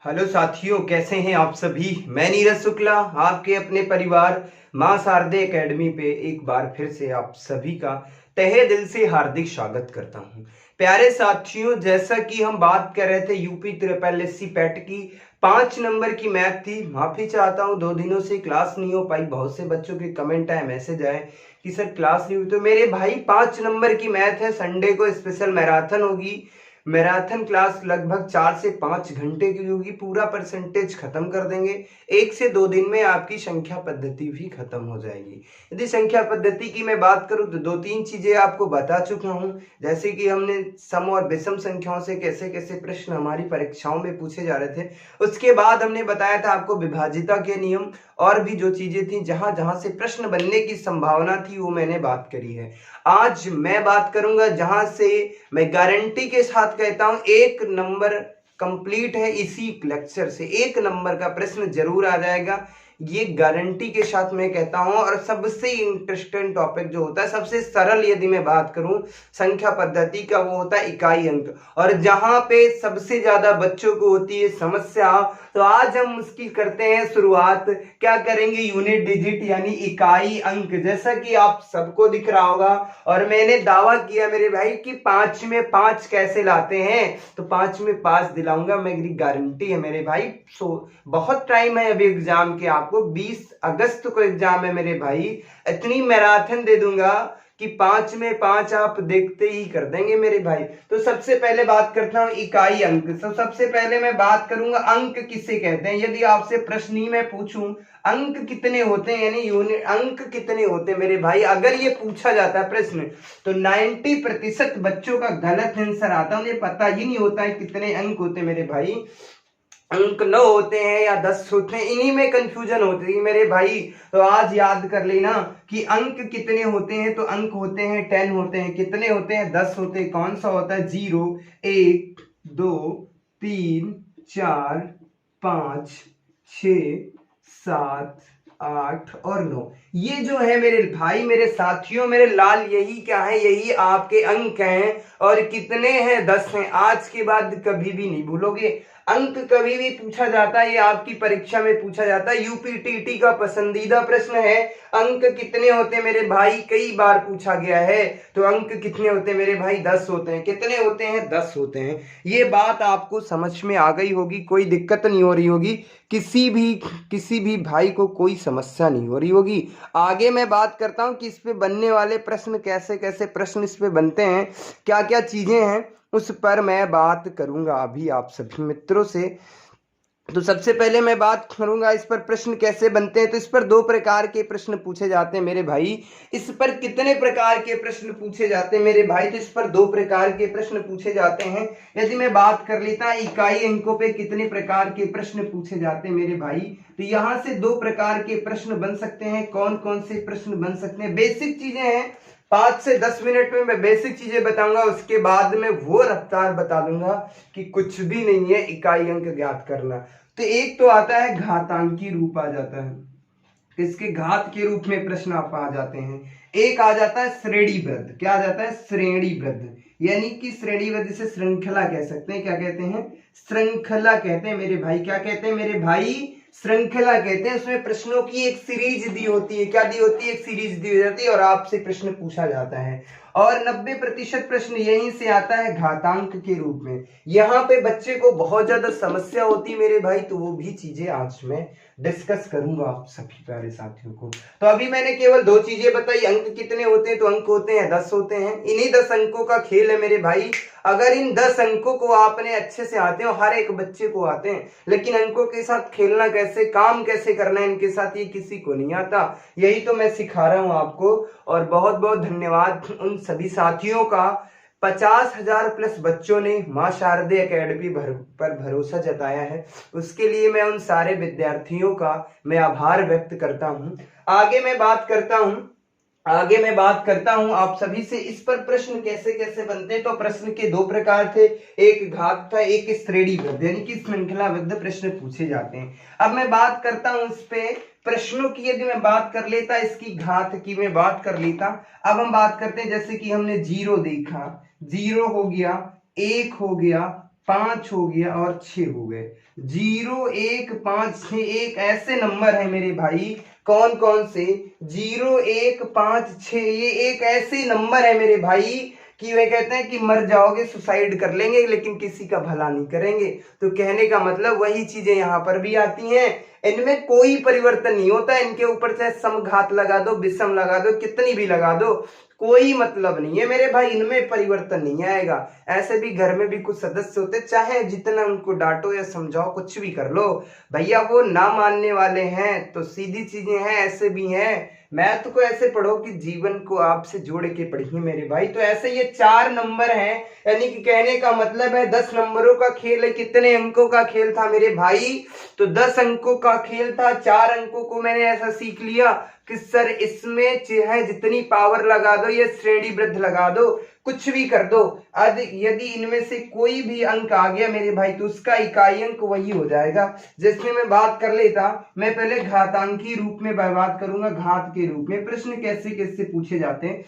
Hello साथियों, कैसे हैं आप सभी। मैं नीरज शुक्ला, आपके अपने परिवार मां शारदे एकेडमी पे एक बार फिर से आप सभी का तहे दिल से हार्दिक स्वागत करता हूं। प्यारे साथियों, जैसा कि हम बात कर रहे थे यूपी ट्रिपल एससी पैट की 5 नंबर की मैथ थी। माफी चाहता हूं, 2 दिनों से क्लास नहीं हो पाई। बहुत से बच्चों के कमेंट आए, मैसेज आए कि सर क्लास नहीं हुई। तो मेरे भाई 5 नंबर की मैथ है, संडे को स्पेशल मैराथन होगी। मैराथन क्लास लगभग 4 से 5 घंटे की होगी। पूरा परसेंटेज खत्म कर देंगे। 1 से 2 दिन में आपकी संख्या पद्धति भी खत्म हो जाएगी। यदि संख्या पद्धति की मैं बात करूं तो 2-3 चीजें आपको बता चुका हूं, जैसे कि हमने सम और विषम संख्याओं से कैसे कैसे प्रश्न हमारी परीक्षाओं में पूछे जा रहे थे। उसके बाद हमने बताया था आपको विभाजिता के नियम, और भी जो चीजें थी जहां जहां से प्रश्न बनने की संभावना थी वो मैंने बात करी है। आज मैं बात करूंगा जहां से मैं गारंटी के साथ कहता हूं 1 नंबर कंप्लीट है। इसी लेक्चर से 1 नंबर का प्रश्न जरूर आ जाएगा, ये गारंटी के साथ मैं कहता हूं। और सबसे इंटरेस्टिंग टॉपिक जो होता है, सबसे सरल यदि मैं बात करूं संख्या पद्धति का, वो होता है इकाई अंक। और जहां पे सबसे ज्यादा बच्चों को होती है समस्या, तो आज हम उसकी करते हैं शुरुआत। क्या करेंगे? यूनिट डिजिट यानी इकाई अंक। जैसा कि आप सबको दिख रहा होगा और मैंने दावा किया मेरे भाई कि 5 में 5 कैसे लाते हैं, तो 5 में 5 दिलाऊंगा, मेरी गारंटी है मेरे भाई। बहुत टाइम है अभी एग्जाम के, आपको 20 अगस्त को एग्जाम है मेरे भाई। इतनी मैराथन दे दूंगा कि 5 में 5 आप देखते ही कर देंगे मेरे भाई। तो सबसे पहले बात करता हूं इकाई अंक। तो सबसे पहले मैं बात करूंगा अंक किसे कहते हैं। यदि आपसे प्रश्न ही मैं पूछूं अंक कितने होते हैं, यानी यूनिट अंक कितने होते हैं मेरे भाई, अगर ये पूछा जाता है प्रश्न, तो 90% बच्चों का गलत आंसर आता है। उन्हें पता ही नहीं होता है कितने अंक होते हैं मेरे भाई। अंक 9 होते हैं या 10 होते हैं, इन्हीं में कंफ्यूजन होती है मेरे भाई। तो आज याद कर लेना कि अंक कितने होते हैं। तो अंक होते हैं 10 होते हैं। कितने होते हैं? 10 होते हैं। कौन सा होता है? 0, 1, 2, 3, 4, 5, 6, 7, 8 और 9। ये जो है मेरे भाई, मेरे साथियों, मेरे लाल, यही क्या है? यही आपके अंक हैं। और कितने हैं? 10 हैं। आज के बाद कभी भी नहीं भूलोगे, अंक कभी भी पूछा जाता है, ये आपकी परीक्षा में पूछा जाता है। यूपीटीटी का पसंदीदा प्रश्न है, अंक कितने होते हैं मेरे भाई, कई बार पूछा गया है। तो अंक कितने होते हैं मेरे भाई? 10 होते हैं। कितने होते हैं? 10 होते हैं। ये बात आपको समझ में आ गई होगी, कोई दिक्कत नहीं हो रही होगी, किसी भी भाई को कोई समस्या नहीं हो रही होगी। आगे मैं बात करता हूं कि इस पे बनने वाले प्रश्न, कैसे कैसे प्रश्न इस पे बनते हैं, क्या क्या चीजें हैं, उस पर मैं बात करूंगा अभी आप सभी मित्रों से। तो सबसे पहले मैं बात करूंगा इस पर प्रश्न कैसे बनते हैं। तो इस पर 2 प्रकार के प्रश्न पूछे जाते हैं मेरे भाई। इस पर कितने प्रकार के प्रश्न पूछे जाते हैं मेरे भाई? तो इस पर 2 प्रकार के प्रश्न पूछे जाते हैं। यदि मैं बात कर लेता इकाई अंकों पे कितने प्रकार के प्रश्न पूछे जाते हैं मेरे भाई, तो यहां से 2 प्रकार के प्रश्न बन सकते हैं। कौन कौन से प्रश्न बन सकते हैं? बेसिक चीजें हैं, 5 से 10 मिनट में मैं बेसिक चीजें बताऊंगा। उसके बाद में वो रफ्तार बता दूंगा कि कुछ भी नहीं है इकाई अंक ज्ञात करना। तो एक तो आता है घातांकी रूप आ जाता है, इसके घात के रूप में प्रश्न आप आ जाते हैं। एक आ जाता है श्रेणीबद्ध। क्या आ जाता है? श्रेणीबद्ध, यानी कि श्रेणीबद्ध, जिसे श्रृंखला कह सकते हैं। क्या कहते हैं? श्रृंखला कहते हैं मेरे भाई। क्या कहते हैं मेरे भाई? श्रृंखला कहते हैं। उसमें प्रश्नों की एक सीरीज दी होती है। क्या दी होती है? एक सीरीज दी जाती है और आपसे प्रश्न पूछा जाता है। और 90% प्रश्न यहीं से आता है घातांक के रूप में। यहाँ पे बच्चे को बहुत ज्यादा समस्या होती है मेरे भाई, तो वो भी चीजें आज मैं डिस्कस करूंगा आप सभी प्यारे साथियों को। तो अभी मैंने केवल 2 चीजें बताई, अंक कितने होते हैं, तो अंक होते हैं 10 होते हैं। इन्हीं 10 अंकों का खेल है मेरे भाई। अगर इन 10 अंकों को आपने अच्छे से आते हैं, हर एक बच्चे को आते हैं, लेकिन अंकों के साथ खेलना कैसे, काम कैसे करना है इनके साथ, ये किसी को नहीं आता। यही तो मैं सिखा रहा हूं आपको। और बहुत बहुत धन्यवाद उन सभी साथियों का। 50,000 प्लस बच्चों ने मां शारदे एकेडमी पर भरोसा जताया है, उसके लिए मैं उन सारे विद्यार्थियों का मैं आभार व्यक्त करता हूं। आगे मैं बात करता हूं आप सभी से इस पर प्रश्न कैसे कैसे बनते हैं। तो प्रश्न के 2 प्रकार थे, एक घात था, एक श्रेणीबद्ध, यानी कि श्रृंखलाबद्ध प्रश्न पूछे जाते हैं। अब मैं बात करता हूं इस पे प्रश्नों की। यदि मैं बात कर लेता इसकी घात की मैं बात कर लेता। अब हम बात करते हैं, जैसे कि हमने 0 देखा, 0 हो गया, 1 हो गया, 5 हो गया और 6 हो गए। 0 1 5 6 एक ऐसे नंबर है मेरे भाई, कौन कौन से? 0 1 5 6 ये एक ऐसे नंबर है मेरे भाई कि वे कहते हैं कि मर जाओगे, सुसाइड कर लेंगे, लेकिन किसी का भला नहीं करेंगे। तो कहने का मतलब वही चीजें यहाँ पर भी आती हैं। इनमें कोई परिवर्तन नहीं होता, इनके ऊपर चाहे समघात लगा दो, विषम लगा दो, कितनी भी लगा दो, कोई मतलब नहीं है मेरे भाई, इनमें परिवर्तन नहीं आएगा। ऐसे भी घर में भी कुछ सदस्य होते, चाहे जितना उनको डांटो या समझाओ, कुछ भी कर लो भैया, वो ना मानने वाले हैं। तो सीधी चीजें हैं, ऐसे भी हैं। मैथ को ऐसे पढ़ो कि जीवन को आपसे जोड़ के पढ़िए मेरे भाई। तो ऐसे ये 4 नंबर हैं, यानी कि कहने का मतलब है 10 नंबरों का खेल है। कितने अंकों का खेल था मेरे भाई? तो 10 अंकों का खेल था। 4 अंकों को मैंने ऐसा सीख लिया कि सर इसमें चाहे जितनी पावर लगा दो, ये श्रेणीबद्ध लगा दो, कुछ भी कर दो, यदि इनमें से कोई भी अंक आ गया मेरे भाई तो उसका इकाई अंक वही हो जाएगा। जैसे मैं बात कर लेता, मैं पहले घातांकी रूप में बात करूंगा, घात के रूप में प्रश्न कैसे कैसे पूछे जाते हैं।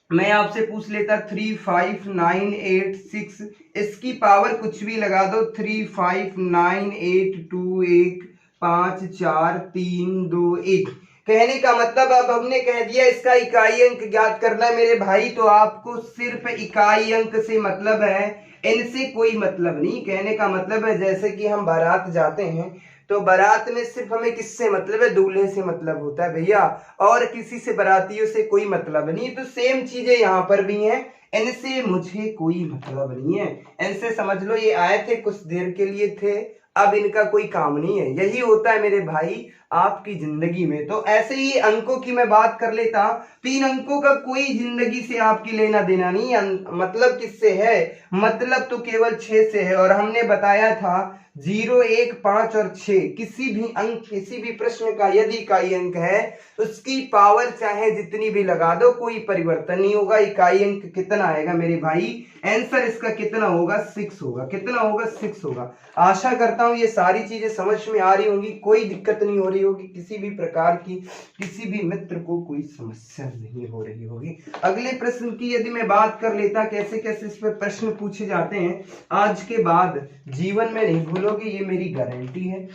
मैं आपसे पूछ लेता 3 5 9 8 6, इसकी पावर कुछ भी लगा दो, 3 5 9 8 2 1 5 4 3 2 1। कहने का मतलब अब हमने कह दिया इसका इकाई अंक ज्ञात करना है मेरे भाई। तो आपको सिर्फ इकाई अंक से मतलब है, इनसे कोई मतलब नहीं। कहने का मतलब है जैसे कि हम बारात जाते हैं तो बारात में सिर्फ हमें किससे मतलब है? दूल्हे से मतलब होता है भैया, और किसी से बारातियों से कोई मतलब नहीं। तो सेम चीजें यहाँ पर भी हैं, इनसे मुझे कोई मतलब नहीं है। इनसे समझ लो ये आए थे, कुछ देर के लिए थे, अब इनका कोई काम नहीं है। यही होता है मेरे भाई आपकी जिंदगी में। तो ऐसे ही अंकों की मैं बात कर लेता, 3 अंकों का कोई जिंदगी से आपकी लेना देना नहीं। मतलब किससे है? मतलब तो केवल 6 से है। और हमने बताया था 0 1 5 और 6 किसी भी अंक, किसी भी प्रश्न का यदि इकाई अंक है उसकी पावर चाहे जितनी भी लगा दो, कोई परिवर्तन नहीं होगा। इकाई अंक कितना आएगा मेरे भाई? आंसर इसका कितना होगा? 6 होगा। कितना होगा? 6 होगा। आशा करता हूं ये सारी चीजें समझ में आ रही होंगी, कोई दिक्कत नहीं हो रही होगी, किसी भी प्रकार की किसी भी मित्र को कोई समस्या नहीं हो रही होगी। अगले प्रश्न की यदि मैं बात कर लेता, कैसे कैसे इस पर प्रश्न पूछे जाते हैं, आज के बाद जीवन में नहीं भूलोगे, ये मेरी गारंटी है।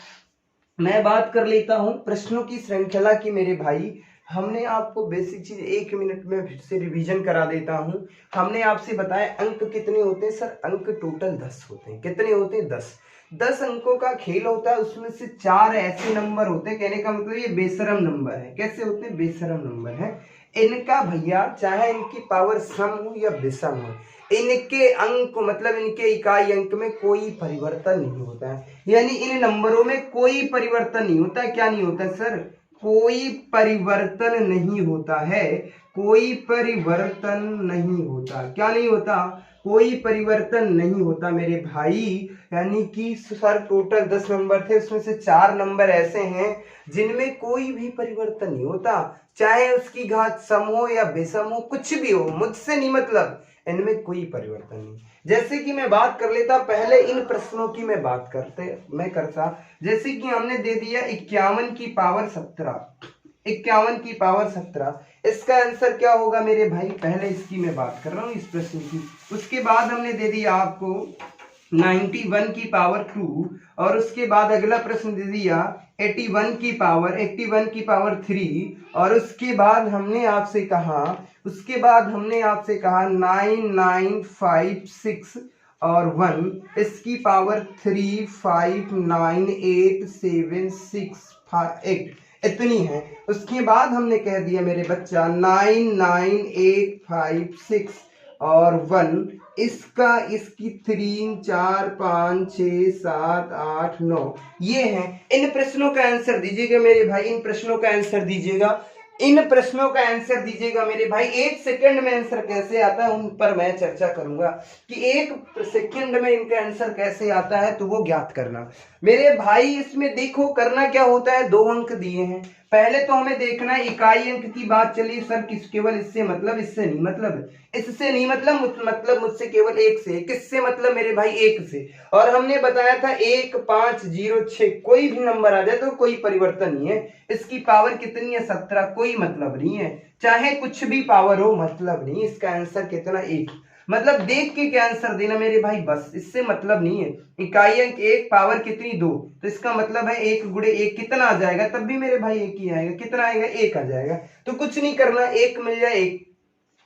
मैं बात कर लेता हूं प्रश्नों की श्रृंखला की मेरे भाई। हमने आपको बेसिक चीज 1 मिनट में फिर से रिवीजन करा देता हूं। हमने आपसे बताया अंक कितने होते हैं सर? अंक टोटल 10 होते हैं। कितने होते हैं? 10 अंकों का खेल होता है, उसमें से 4 ऐसे नंबर होते हैं। कहने का मतलब ये बेशरम नंबर है। कैसे होते हैं? बेशरम नंबर है। इनका भैया चाहे इनकी पावर सम हो या विषम हो, इनके अंक मतलब इनके इकाई अंक में कोई परिवर्तन नहीं होता है। यानी इन नंबरों में कोई परिवर्तन नहीं होता है। क्या नहीं होता सर? कोई परिवर्तन नहीं होता है। कोई परिवर्तन नहीं होता। क्या नहीं होता? कोई परिवर्तन नहीं होता मेरे भाई। यानी कि सर टोटल 10 नंबर थे, उसमें से 4 नंबर ऐसे हैं जिनमें कोई भी परिवर्तन नहीं होता, चाहे उसकी घात सम हो या विषम हो, कुछ भी हो, मुझसे नहीं मतलब, इनमें कोई परिवर्तन नहीं। जैसे कि मैं बात कर लेता, पहले इन प्रश्नों की मैं बात करता, जैसे कि हमने दे दिया 51 की पावर 17, 51 की पावर 17, इसका आंसर क्या होगा मेरे भाई? पहले इसकी मैं बात कर रहा हूं, इस प्रश्न की। उसके बाद हमने दे दिया आपको 91 की पावर 2, और उसके बाद अगला प्रश्न दे दिया 81 की पावर 3, और उसके बाद हमने आपसे कहा 9956 और 1, इसकी पावर 3 5 9 8 7 6 8 इतनी है। उसके बाद हमने कह दिया मेरे बच्चा 99856 और 1, इसकी 3 4 5 6 7 8 9 ये हैं। इन प्रश्नों का आंसर दीजिएगा मेरे भाई, इन प्रश्नों का आंसर दीजिएगा, इन प्रश्नों का आंसर दीजिएगा मेरे भाई। 1 सेकंड में आंसर कैसे आता है उन पर मैं चर्चा करूंगा कि 1 सेकंड में इनका आंसर कैसे आता है, तो वो ज्ञात करना मेरे भाई। इसमें देखो करना क्या होता है, 2 अंक दिए हैं, पहले तो हमें देखना है इकाई अंक की बात चली सर, किस केवल इससे मतलब, इससे नहीं मतलब, इससे नहीं मतलब मुझसे केवल 1 से, किससे मतलब मेरे भाई? 1 से। और हमने बताया था 1 5 0 6 कोई भी नंबर आ जाए तो कोई परिवर्तन नहीं है। इसकी पावर कितनी है? 17, कोई मतलब नहीं है, चाहे कुछ भी पावर हो, मतलब नहीं। इसका आंसर कितना? 1। मतलब देख के क्या आंसर देना मेरे भाई, बस इससे मतलब नहीं है। इकाई अंक 1 पावर कितनी 2, तो इसका मतलब है 1 गुणे 1 कितना आ जाएगा, तब भी मेरे भाई 1 ही आएगा। कितना आएगा, 1 आ जाएगा। तो कुछ नहीं करना, 1 मिल जाए 1,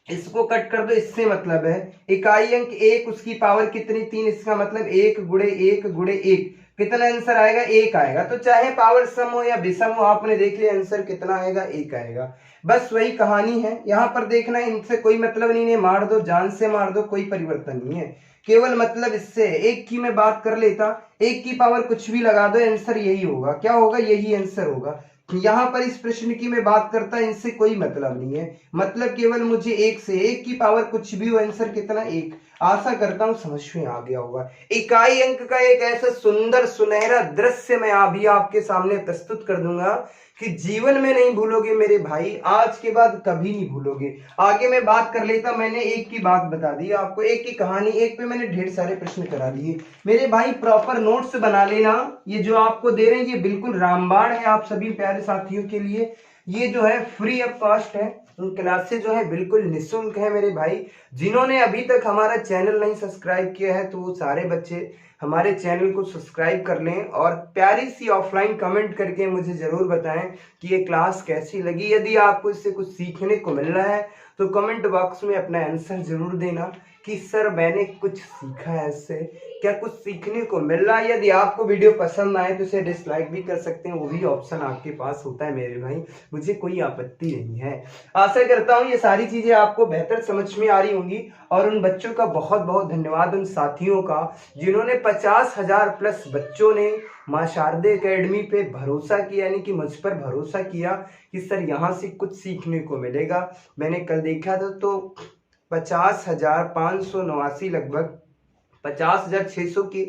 इसको कट कर दो, इससे मतलब है इकाई अंक 1 उसकी पावर कितनी 3, इसका मतलब 1 गुणे 1 गुणे 1 कितना आंसर आएगा, 1 आएगा। तो चाहे पावर सम हो या विषम हो, आपने देख लिया आंसर कितना आएगा, 1 आएगा। बस वही कहानी है, यहाँ पर देखना है, इनसे कोई मतलब नहीं है, मार दो, जान से मार दो, कोई परिवर्तन नहीं है, केवल मतलब इससे है। 1 की मैं बात कर लेता, 1 की पावर कुछ भी लगा दो, आंसर यही होगा। क्या होगा, यही आंसर होगा। यहाँ पर इस प्रश्न की मैं बात करता, इनसे कोई मतलब नहीं है, मतलब केवल मुझे 1 से, 1 की पावर कुछ भी हो, आंसर कितना, 1। आशा करता हूं समझ में आ गया होगा। इकाई अंक का एक ऐसा सुंदर सुनहरा दृश्य मैं अभी आपके सामने प्रस्तुत कर दूंगा कि जीवन में नहीं भूलोगे मेरे भाई, आज के बाद कभी नहीं भूलोगे। आगे मैं बात कर लेता, मैंने 1 की बात बता दी आपको, 1 की कहानी, 1 पे मैंने ढेर सारे प्रश्न करा दिए मेरे भाई। प्रॉपर नोट्स बना लेना, ये जो आपको दे रहे हैं ये बिल्कुल रामबाण है आप सभी प्यारे साथियों के लिए। ये जो है फ्री ऑफ कॉस्ट है, क्लासेस जो है बिल्कुल निःशुल्क है मेरे भाई। जिन्होंने अभी तक हमारा चैनल नहीं सब्सक्राइब किया है तो वो सारे बच्चे हमारे चैनल को सब्सक्राइब कर लें और प्यारी सी ऑफलाइन कमेंट करके मुझे जरूर बताएं कि ये क्लास कैसी लगी। यदि आपको इससे कुछ सीखने को मिल रहा है तो कमेंट बॉक्स में अपना आंसर जरूर देना कि सर मैंने कुछ सीखा है इससे, क्या कुछ सीखने को मिल रहा है। यदि आपको वीडियो पसंद आए तो इसे डिसलाइक भी कर सकते हैं, वो भी ऑप्शन आपके पास होता है मेरे भाई, मुझे कोई आपत्ति नहीं है। आशा करता हूँ ये सारी चीजें आपको बेहतर समझ में आ रही होंगी और उन बच्चों का बहुत बहुत धन्यवाद, उन साथियों का जिन्होंने 50,000 प्लस बच्चों ने मां शारदे एकेडमी पे भरोसा किया, यानी कि मुझ पर भरोसा किया कि सर यहाँ से कुछ सीखने को मिलेगा। मैंने कल देखा था तो 50,589 लगभग 50,600 के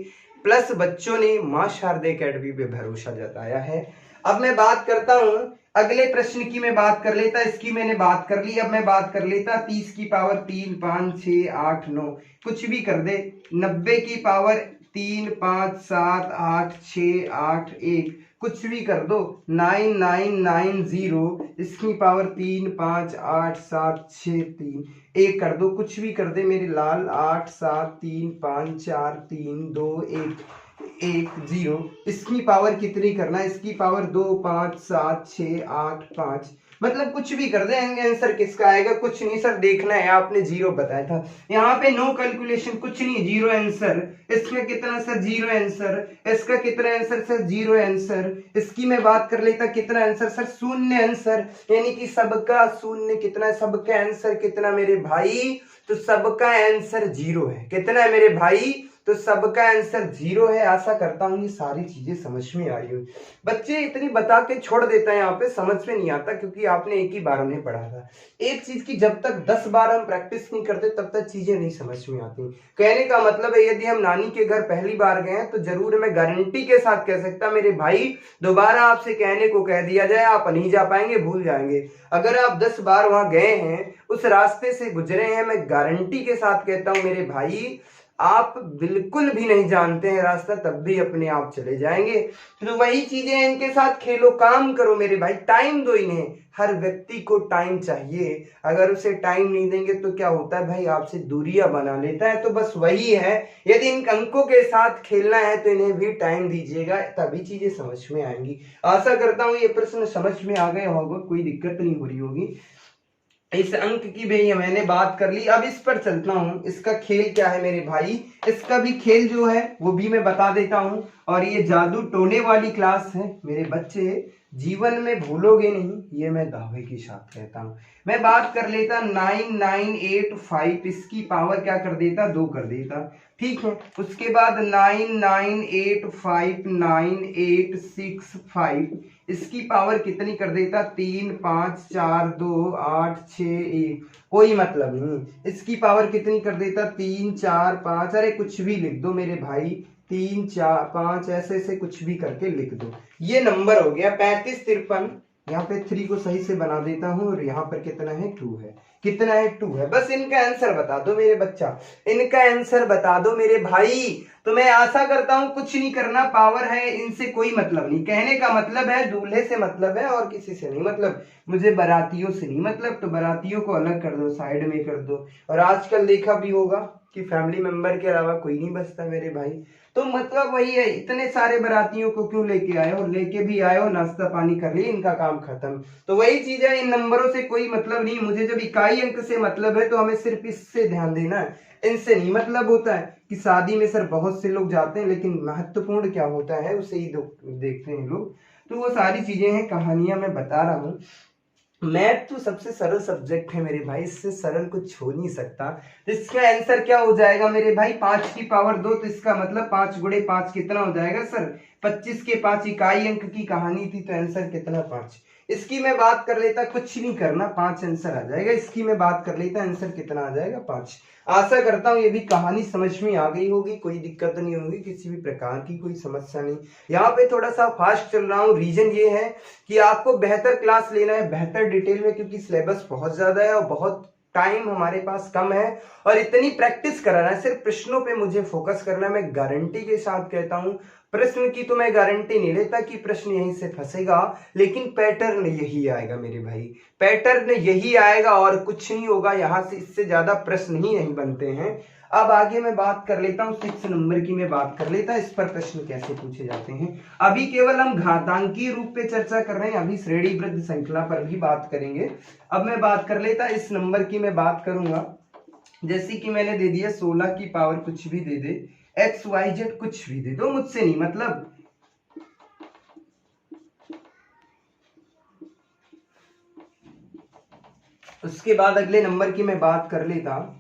प्लस बच्चों ने मां शारदे एकेडमी पे भरोसा जताया है। अब मैं बात करता हूं अगले प्रश्न की, मैं बात कर लेता, इसकी मैंने बात कर ली, अब मैं बात कर लेता 30 की पावर 3 5 6 8 9 कुछ भी कर दे, 90 की पावर 3 5 7 8 6 8 1 कुछ भी कर दो, 9990 इसकी पावर 3 5 8 7 6 3 1 कर दो, कुछ भी कर दे मेरे लाल, 8 7 3 5 4 3 2 1 1 0 इसकी पावर कितनी करना है, इसकी पावर 2 5 7 6 8 5 मतलब कुछ भी कर दे, आंसर किसका आएगा, कुछ नहीं सर देखना है, आपने 0 बताया था, यहाँ पे नो कैलकुलेशन, कुछ नहीं, 0 आंसर। इसका कितना सर, 0 आंसर। इसका कितना आंसर सर, 0 आंसर। इसकी मैं बात कर लेता, कितना आंसर सर, 0 आंसर, यानी कि सबका 0 कितना, सबका आंसर कितना मेरे भाई, तो सबका आंसर 0 है। कितना है मेरे भाई, तो सबका आंसर 0 है। आशा करता हूँ ये सारी चीजें समझ में आ रही हो। बच्चे इतनी बता के छोड़ देता है, यहाँ पे समझ में नहीं आता क्योंकि आपने एक ही बार उन्हें पढ़ा था। एक चीज की जब तक 10 बार हम प्रैक्टिस नहीं करते तब तक चीजें नहीं समझ में आती। कहने का मतलब है यदि हम नानी के घर पहली बार गए तो जरूर मैं गारंटी के साथ कह सकता मेरे भाई दोबारा आपसे कहने को कह दिया जाए आप नहीं जा पाएंगे, भूल जाएंगे। अगर आप 10 बार वहां गए हैं, उस रास्ते से गुजरे हैं, मैं गारंटी के साथ कहता हूं मेरे भाई आप बिल्कुल भी नहीं जानते हैं रास्ता तब भी अपने आप चले जाएंगे। तो वही चीजें इनके साथ खेलो, काम करो मेरे भाई, टाइम दो इन्हें। हर व्यक्ति को टाइम चाहिए, अगर उसे टाइम नहीं देंगे तो क्या होता है भाई, आपसे दूरियां बना लेता है। तो बस वही है, यदि इन अंकों के साथ खेलना है तो इन्हें भी टाइम दीजिएगा, तभी चीजें समझ में आएंगी। आशा करता हूँ ये प्रश्न समझ में आ गए होगा, कोई दिक्कत नहीं हो रही होगी। इस अंक की भी मैंने बात कर ली, अब इस पर चलता हूं, इसका खेल क्या है मेरे भाई, इसका भी खेल जो है वो भी मैं बता देता हूं। और ये जादू टोने वाली क्लास है मेरे बच्चे, जीवन में भूलोगे नहीं, ये मैं दावे के साथ कहता हूं। मैं बात कर लेता 9985, इसकी पावर क्या कर देता, 2 कर देता, ठीक है। उसके बाद 99859865 इसकी पावर कितनी कर देता, 3 5 4 2 8 6 1 कोई मतलब नहीं। इसकी पावर कितनी कर देता, 3 4 5, अरे कुछ भी लिख दो मेरे भाई, 3 4 5 ऐसे ऐसे कुछ भी करके लिख दो। ये नंबर हो गया 35 53, यहाँ पे 3 को सही से बना देता हूँ और यहाँ पर कितना है 2 है। कितना है 2 है। बस इनका आंसर बता दो मेरे बच्चा, इनका आंसर बता दो मेरे भाई। तो मैं आशा करता हूं कुछ नहीं करना, पावर है इनसे कोई मतलब नहीं। कहने का मतलब है दूल्हे से मतलब है और किसी से नहीं मतलब, मुझे बारातियों से नहीं मतलब। तो बारातियों को अलग कर दो, साइड में कर दो। और आजकल देखा भी होगा कि फैमिली मेंबर के अलावा कोई नहीं बचता मेरे भाई। तो मतलब वही है, इतने सारे बारातियों को क्यों लेके आए हो, लेके भी आए हो, नाश्ता पानी कर लिए, इनका काम खत्म। तो वही चीज है, इन नंबरों से कोई मतलब नहीं। मुझे जब इकाई अंक से मतलब है तो हमें सिर्फ इससे ध्यान देना है, इनसे नहीं मतलब होता है। कि शादी में सर बहुत से लोग जाते हैं, लेकिन महत्वपूर्ण क्या होता है उसे ही देखते हैं लोग। तो वो सारी चीजें हैं, कहानियां मैं बता रहा हूँ। मैथ तो सबसे सरल सब्जेक्ट है मेरे भाई, इससे सरल कुछ हो नहीं सकता। तो इसका आंसर क्या हो जाएगा मेरे भाई, 5 की पावर 2। तो इसका मतलब 5 गुणे 5 कितना हो जाएगा सर, 25 के 5। इकाई अंक की कहानी थी तो आंसर कितना 5। इसकी मैं बात कर लेता, कुछ नहीं करना, 5 आंसर आ जाएगा। इसकी मैं बात कर लेता, आंसर कितना आ जाएगा 5। आशा करता हूँ ये भी कहानी समझ में आ गई होगी, कोई दिक्कत नहीं होगी, किसी भी प्रकार की कोई समस्या नहीं। यहाँ पे थोड़ा सा फास्ट चल रहा हूँ, रीजन ये है कि आपको बेहतर क्लास लेना है, बेहतर डिटेल में, क्योंकि सिलेबस बहुत ज्यादा है और बहुत टाइम हमारे पास कम है और इतनी प्रैक्टिस कराना है। सिर्फ प्रश्नों पे मुझे फोकस करना है। मैं गारंटी के साथ कहता हूं, प्रश्न की तो मैं गारंटी नहीं लेता कि प्रश्न यहीं से फंसेगा, लेकिन पैटर्न यही आएगा मेरे भाई, पैटर्न यही आएगा और कुछ नहीं होगा यहाँ से। इससे ज्यादा प्रश्न ही नहीं बनते हैं। अब आगे मैं बात कर लेता हूँ 6 नंबर की, मैं बात कर लेता इस पर प्रश्न कैसे पूछे जाते हैं। अभी केवल हम घातांकीय रूप पे चर्चा कर रहे हैं, अभी श्रेणीबद्ध श्रृंखला पर भी बात करेंगे। अब मैं बात कर लेता इस नंबर की, मैं बात करूंगा जैसे कि मैंने दे दिया 16 की पावर कुछ भी दे दे, XYZ कुछ भी दे दो, मुझसे नहीं मतलब। उसके बाद अगले नंबर की मैं बात कर लेता,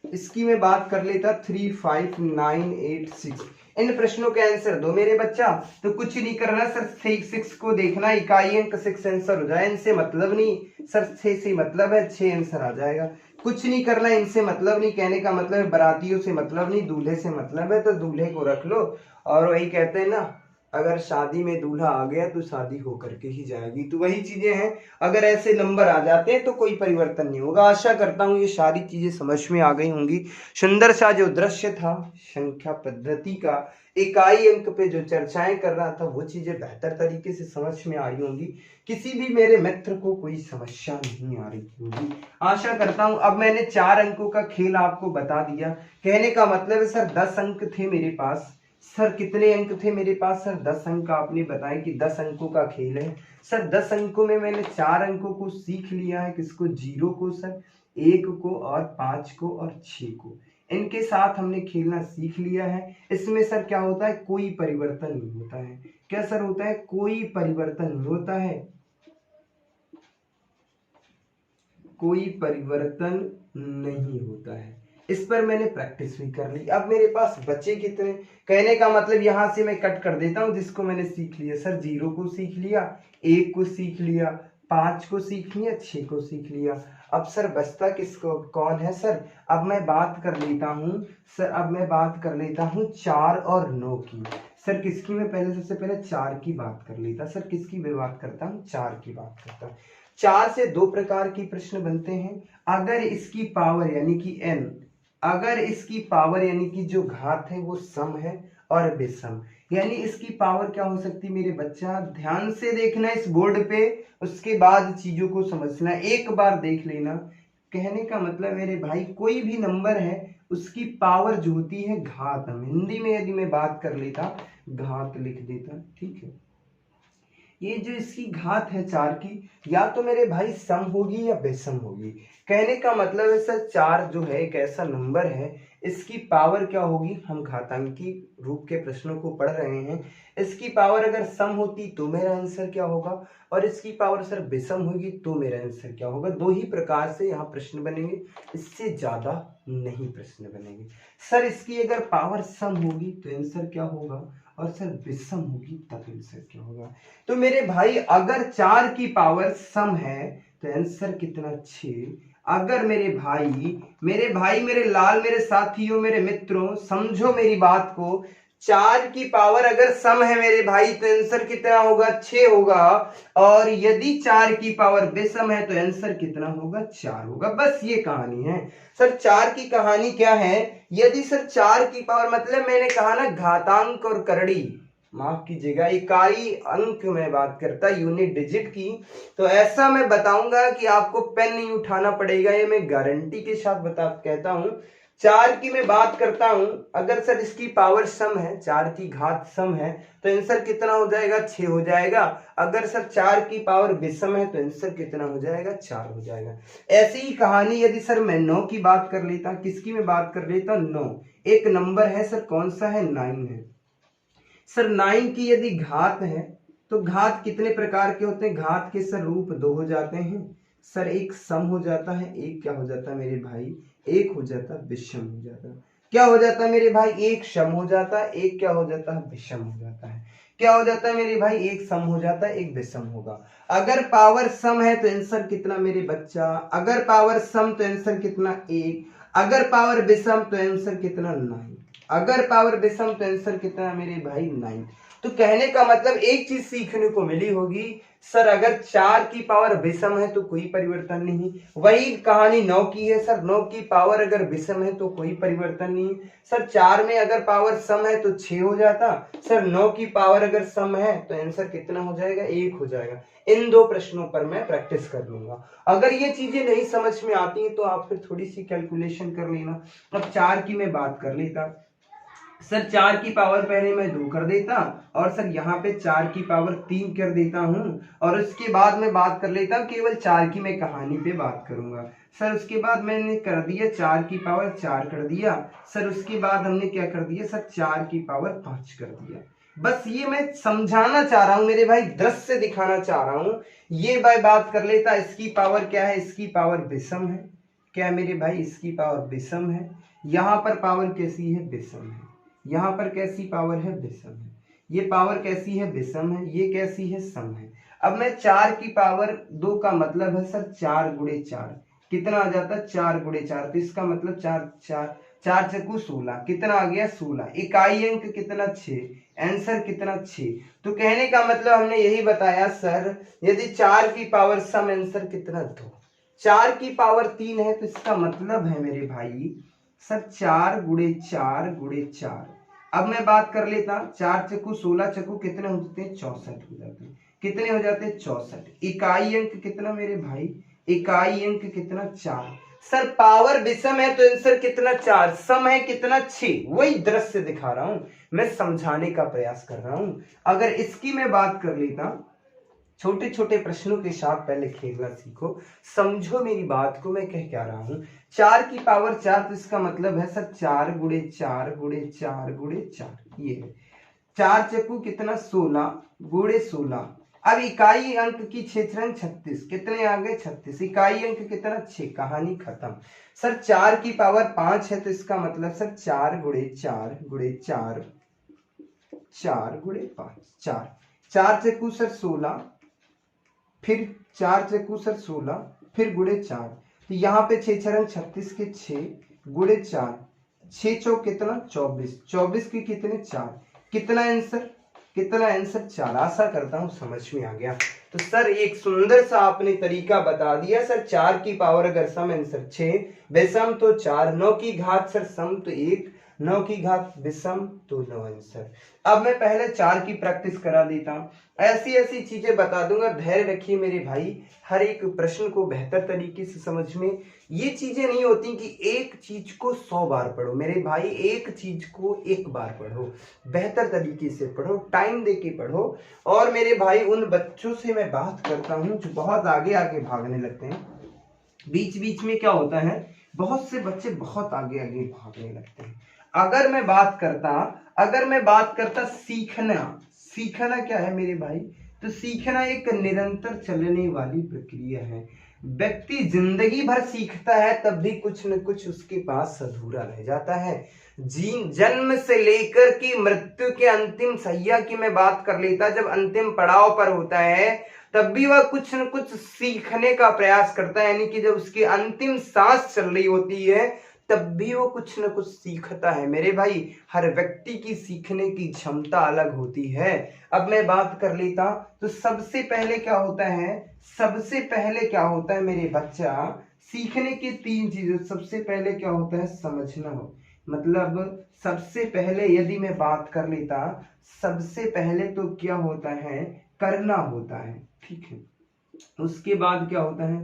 इसकी मैं बात कर लेता 35986। इन प्रश्नों के आंसर दो मेरे बच्चा। तो कुछ नहीं करना सर, 6 को देखना, इकाई अंक 6 आंसर हो जाए। इनसे मतलब नहीं सर, 6 से मतलब है, 6 आंसर आ जाएगा। कुछ नहीं करना, इनसे मतलब नहीं, कहने का मतलब है बारातियों से मतलब नहीं, दूल्हे से मतलब है, तो दूल्हे को रख लो। और वही कहते हैं ना, अगर शादी में दूल्हा आ गया तो शादी होकर के ही जाएगी। तो वही चीजें हैं, अगर ऐसे नंबर आ जाते हैं तो कोई परिवर्तन नहीं होगा। आशा करता हूँ ये सारी चीजें समझ में आ गई होंगी। सुंदर सा जो दृश्य था संख्या पद्धति का, इकाई अंक पे जो चर्चाएं कर रहा था, वो चीजें बेहतर तरीके से समझ में आई होंगी। किसी भी मेरे मित्र को कोई समस्या नहीं आ रही होगी, आशा करता हूं। अब मैंने 4 अंकों का खेल आपको बता दिया। कहने का मतलब है सर 10 अंक थे मेरे पास। सर कितने अंक थे मेरे पास, सर 10 अंक आपने बताया कि 10 अंकों का खेल है। सर 10 अंकों में मैंने 4 अंकों को सीख लिया है, किसको, 0 को सर, 1 को और 5 को और 6 को। इनके साथ हमने खेलना सीख लिया है। इसमें सर क्या होता है, कोई परिवर्तन नहीं होता है। क्या सर होता है, कोई परिवर्तन नहीं होता है, कोई परिवर्तन नहीं होता है। इस पर मैंने प्रैक्टिस भी कर ली। अब मेरे पास बचे कितने, कहने का मतलब यहां से मैं कट कर देता हूं जिसको मैंने सीख लिया। सर 0 को सीख लिया, 1 को सीख लिया, 5 को सीख लिया, 6 को सीख लिया। अब सर बचता किसको, कौन है सर, अब मैं बात कर लेता हूं सर, अब मैं बात कर लेता हूं 4 और 9 की। सर किसकी, मैं पहले सबसे पहले 4 की बात कर लेता। सर किसकी मैं बात करता हूं, 4 की बात करता। 4 से 2 प्रकार की प्रश्न बनते हैं। अगर इसकी पावर यानी कि n, अगर इसकी पावर यानी कि जो घात है वो सम है और विषम, यानी इसकी पावर क्या हो सकती है मेरे बच्चा, ध्यान से देखना इस बोर्ड पे, उसके बाद चीजों को समझना, एक बार देख लेना। कहने का मतलब मेरे भाई, कोई भी नंबर है उसकी पावर जो होती है घात, हम हिंदी में यदि मैं बात कर लेता, घात लिख देता, ठीक है। ये जो इसकी घात है 4 की, या तो मेरे भाई सम होगी या विषम होगी। कहने का मतलब है सर 4 जो है एक ऐसा नंबर है, इसकी पावर क्या होगी, हम घातांकी रूप के प्रश्नों को पढ़ रहे हैं, इसकी पावर अगर सम होती तो मेरा आंसर क्या होगा, और इसकी पावर सर विषम होगी तो मेरा आंसर क्या होगा। 2 ही प्रकार से यहाँ प्रश्न बनेंगे, इससे ज्यादा नहीं प्रश्न बनेंगे। सर इसकी अगर पावर सम होगी तो आंसर क्या होगा, और सर विषम होगी तब आंसर क्या होगा। तो मेरे भाई अगर 4 की पावर सम है तो आंसर कितना, 6। अगर मेरे भाई मेरे लाल, मेरे साथियों, मेरे मित्रों, समझो मेरी बात को, 4 की पावर अगर सम है मेरे भाई तो आंसर कितना होगा 6 होगा, और यदि 4 की पावर विषम है तो आंसर कितना होगा 4 होगा। बस ये कहानी है सर। 4 की कहानी क्या है, यदि सर 4 की पावर मतलब मैंने कहा ना घातांक और करड़ी, माफ कीजिएगा इकाई अंक में बात करता यूनिट डिजिट की, तो ऐसा मैं बताऊंगा कि आपको पेन नहीं उठाना पड़ेगा, ये मैं गारंटी के साथ कहता हूं। 4 की मैं बात करता हूं, अगर सर इसकी पावर सम है, 4 की घात सम है तो आंसर कितना हो जाएगा 6 हो जाएगा। अगर सर 4 की पावर विषम है तो आंसर कितना हो जाएगा 4 हो जाएगा। ऐसी ही कहानी यदि सर मैं 9 की बात कर लेता, किसकी मैं बात कर लेता 9, एक नंबर है सर, कौन सा है 9 है सर। 9 की यदि घात है तो घात कितने प्रकार के होते हैं, घात के सर रूप 2 हो जाते हैं सर, एक सम हो जाता है, एक क्या हो जाता है मेरे भाई, एक हो जाता है विषम हो जाता है। क्या हो जाता है मेरे भाई, एक सम हो जाता है, एक क्या हो जाता है विषम हो जाता है। क्या हो जाता है मेरे भाई, एक सम हो जाता है, एक विषम होगा। अगर पावर सम है तो आंसर कितना मेरे बच्चा, अगर पावर सम तो आंसर कितना 1, अगर पावर विषम तो आंसर कितना 9, अगर पावर विषम तो आंसर कितना मेरे भाई 9। तो कहने का मतलब एक चीज सीखने को मिली होगी सर, अगर 4 की पावर विषम है तो कोई परिवर्तन नहीं। वही कहानी 9 की है सर, 9 की पावर अगर विषम है तो कोई परिवर्तन नहीं सर। 4 में अगर पावर सम है तो 6 हो जाता सर, 9 की पावर अगर सम है तो आंसर कितना हो जाएगा 1 हो जाएगा। इन 2 प्रश्नों पर मैं प्रैक्टिस कर लूंगा। अगर ये चीजें नहीं समझ में आती हैं तो आप फिर थोड़ी सी कैलकुलेशन कर लेना। अब 4 की मैं बात कर लेता सर, 4 की पावर पहले मैं 2 कर देता, और सर यहाँ पे 4 की पावर 3 कर देता हूँ, और उसके बाद मैं बात कर लेता हूँ केवल 4 की मैं कहानी पे बात करूंगा सर। उसके बाद मैंने कर दिया 4 की पावर 4 कर दिया सर, उसके बाद हमने क्या कर दिया सर 4 की पावर 5 कर दिया। बस ये मैं समझाना चाह रहा हूँ मेरे भाई, दृश्य दिखाना चाह रहा हूँ। ये भाई बात कर लेता, इसकी पावर क्या है, इसकी पावर विषम है, क्या मेरे भाई इसकी पावर विषम है, यहाँ पर पावर कैसी है विषम है, यहाँ पर कैसी पावर है विषम है, ये पावर कैसी है विषम है, ये कैसी है सम है। अब मैं 4 की पावर 2 का मतलब है सर 4 गुणे 4 कितना आ जाता है 4 गुणे 4, तो इसका मतलब 4 4 4 चक्कू 16 कितना आ गया 16, इकाई अंक कितना 6, आंसर कितना 6। तो कहने का मतलब हमने यही बताया सर, यदि 4 की पावर सम आंसर कितना 2, 4 की पावर 3 है तो इसका मतलब है मेरे भाई सर 4 गुणे 4 गुणे 4। अब मैं बात कर लेता, 4 चक्कू 16 चक्कू कितने हो जाते हैं 64 हो जाते हैं, कितने हो जाते हैं 64। इकाई अंक कितना मेरे भाई, इकाई अंक कितना 4। सर पावर विषम है तो आंसर कितना 4, सम है कितना 6। वही दृश्य दिखा रहा हूं मैं, समझाने का प्रयास कर रहा हूं। अगर इसकी मैं बात कर लेता, छोटे छोटे प्रश्नों के साथ पहले खेलना सीखो, समझो मेरी बात को मैं कह क्या रहा हूं। 4 की पावर 4 तो इसका मतलब है सर 4 गुणे 4 गुणे 4 गुणे 4, ये है 4 चक्कू कितना 16 गुणे 16। अब इकाई अंक की 6 36 कितने आ गए 36, इकाई अंक कितना 6, कहानी खत्म। सर 4 की पावर 5 है तो इसका मतलब सर 4 गुणे 4 गुणे 4 4 गुणे 5 4, 4 चक्कू सर 16, फिर 4 चक्कू सर 16, फिर गुणे 4, तो यहाँ पे 6 36 के 6 गुणे 4, 6 चौक कितना 24, 24 के कितने 4, कितना आंसर, कितना आंसर 4। आशा करता हूं समझ में आ गया। तो सर एक सुंदर सा आपने तरीका बता दिया सर, 4 की पावर अगर सम आंसर 6, विषम तो 4, 9 की घात सर सम तो 1, 9 की घात विषम तो 9 आंसर। अब मैं पहले 4 की प्रैक्टिस करा देता हूं, ऐसी ऐसी चीजें बता दूंगा, धैर्य रखिए मेरे भाई, हर एक प्रश्न को बेहतर तरीके से समझ में। ये चीजें नहीं होती कि एक चीज को 100 बार पढ़ो मेरे भाई, एक चीज को एक बार पढ़ो, बेहतर तरीके से पढ़ो, टाइम दे के पढ़ो। और मेरे भाई उन बच्चों से मैं बात करता हूं जो बहुत आगे आगे भागने लगते हैं, बीच बीच में क्या होता है बहुत से बच्चे बहुत आगे आगे भागने लगते हैं। अगर मैं बात करता सीखना क्या है मेरे भाई, तो सीखना एक निरंतर चलने वाली प्रक्रिया है। व्यक्ति जिंदगी भर सीखता है तब भी कुछ न कुछ उसके पास अधूरा रह जाता है। जन्म से लेकर के मृत्यु के अंतिम सैया की मैं बात कर लेता, जब अंतिम पड़ाव पर होता है तब भी वह कुछ न कुछ सीखने का प्रयास करता है, यानी कि जब उसकी अंतिम सांस चल रही होती है तब भी वो कुछ न कुछ सीखता है मेरे भाई। हर व्यक्ति की सीखने की क्षमता अलग होती है। अब मैं बात कर लेता तो सबसे पहले क्या होता है, सबसे पहले क्या होता है मेरे बच्चा, सीखने की तीन चीजें। सबसे पहले क्या होता है, समझना हो, मतलब सबसे पहले यदि मैं बात कर लेता, सबसे पहले तो क्या होता है, करना होता है, ठीक है। उसके बाद क्या होता है,